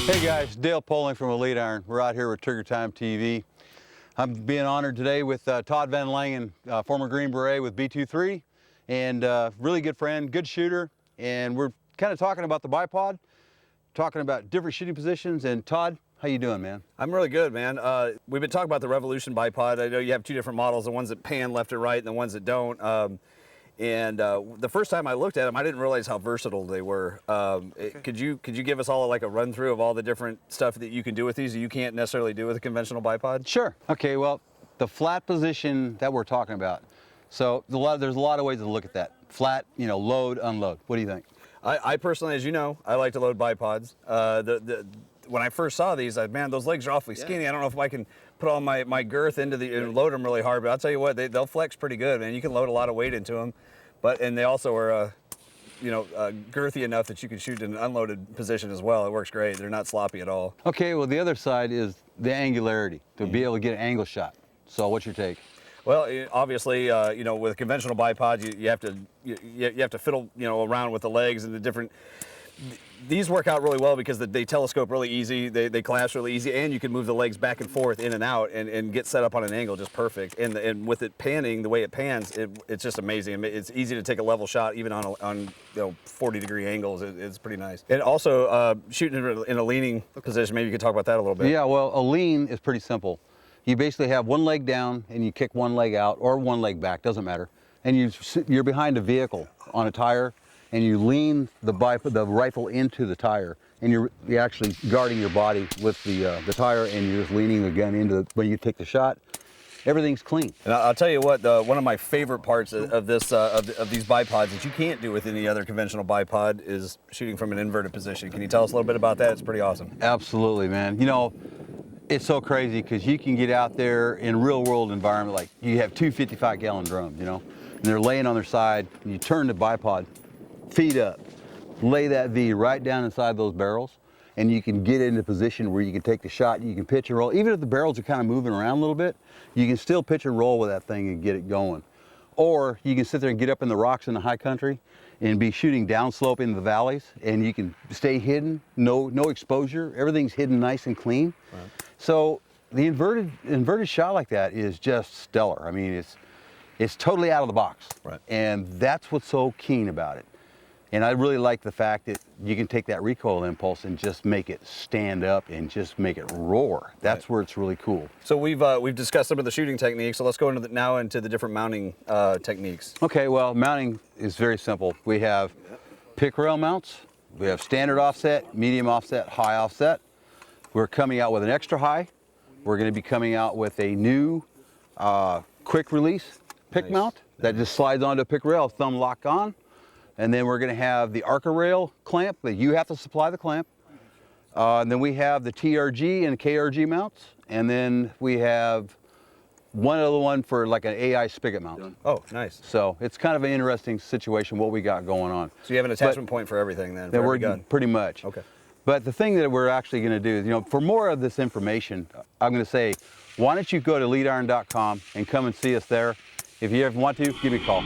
Hey guys, Dale Poling from Elite Iron. We're out here with Trigger Time TV. I'm being honored today with Todd Vanlangen, former Green Beret with B23, and really good friend, good shooter. And we're kind of talking about the bipod, talking about different shooting positions. And Todd, how you doing, man? I'm really good, man. We've been talking about the Revolution bipod. I know you have two different models, the ones that pan left and right and the ones that don't. The first time I looked at them, I didn't realize how versatile they were. Could you give us all like a run through of all the different stuff that you can do with these that you can't necessarily do with a conventional bipod? Sure. Okay, well, the flat position that we're talking about. So there's a lot of ways to look at that. Flat, load, unload. What do you think? I personally, as you know, I like to load bipods. When I first saw these, man, those legs are awfully skinny. I don't know if I can put all my girth into and load them really hard, but I'll tell you what, they'll flex pretty good, man. You can load a lot of weight into them, and they also are, girthy enough that you can shoot in an unloaded position as well. It works great. They're not sloppy at all. Okay, well, the other side is the angularity, to be able to get an angle shot. So what's your take? Well, obviously, with a conventional bipod, you have to fiddle, around with the legs and the different. These work out really well because they telescope really easy, they clasp really easy, and you can move the legs back and forth, in and out, and get set up on an angle just perfect. And with it panning the way it pans, it's just amazing. It's easy to take a level shot even on 40-degree angles. It's pretty nice. And also shooting in a leaning position. Maybe you could talk about that a little bit. Yeah, well, a lean is pretty simple. You basically have one leg down and you kick one leg out or one leg back, doesn't matter. And you're behind a vehicle on a tire, and you lean the rifle into the tire, and you're actually guarding your body with the tire, and you're just leaning the gun into when you take the shot. Everything's clean. And I'll tell you what, one of my favorite parts of these bipods that you can't do with any other conventional bipod is shooting from an inverted position. Can you tell us a little bit about that? It's pretty awesome. Absolutely, man. It's so crazy because you can get out there in real world environment, like you have two 55-gallon drums, and they're laying on their side, and you turn the bipod, feet up, lay that V right down inside those barrels, and you can get into a position where you can take the shot, you can pitch and roll. Even if the barrels are kind of moving around a little bit, you can still pitch and roll with that thing and get it going. Or you can sit there and get up in the rocks in the high country and be shooting downslope in the valleys, and you can stay hidden, no exposure, everything's hidden nice and clean. Right. So the inverted shot like that is just stellar. I mean, it's totally out of the box. Right. And that's what's so keen about it. And I really like the fact that you can take that recoil impulse and just make it stand up and just make it roar. That's where it's really cool. So we've discussed some of the shooting techniques, so let's go into the different mounting techniques. Okay, well, mounting is very simple. We have pick rail mounts, we have standard offset, medium offset, high offset. We're coming out with an extra high. We're going to be coming out with a new quick release pick mount that just slides onto a pick rail, thumb lock on. And then we're going to have the Arca rail clamp that you have to supply the clamp. And then we have the TRG and KRG mounts. And then we have one other one for like an AI spigot mount. Oh, nice. So it's kind of an interesting situation what we got going on. So you have an attachment point for everything then? For every gun. Pretty much. Okay. But the thing that we're actually going to do is, for more of this information, I'm going to say, why don't you go to eliteiron.com and come and see us there. If you ever want to, give me a call.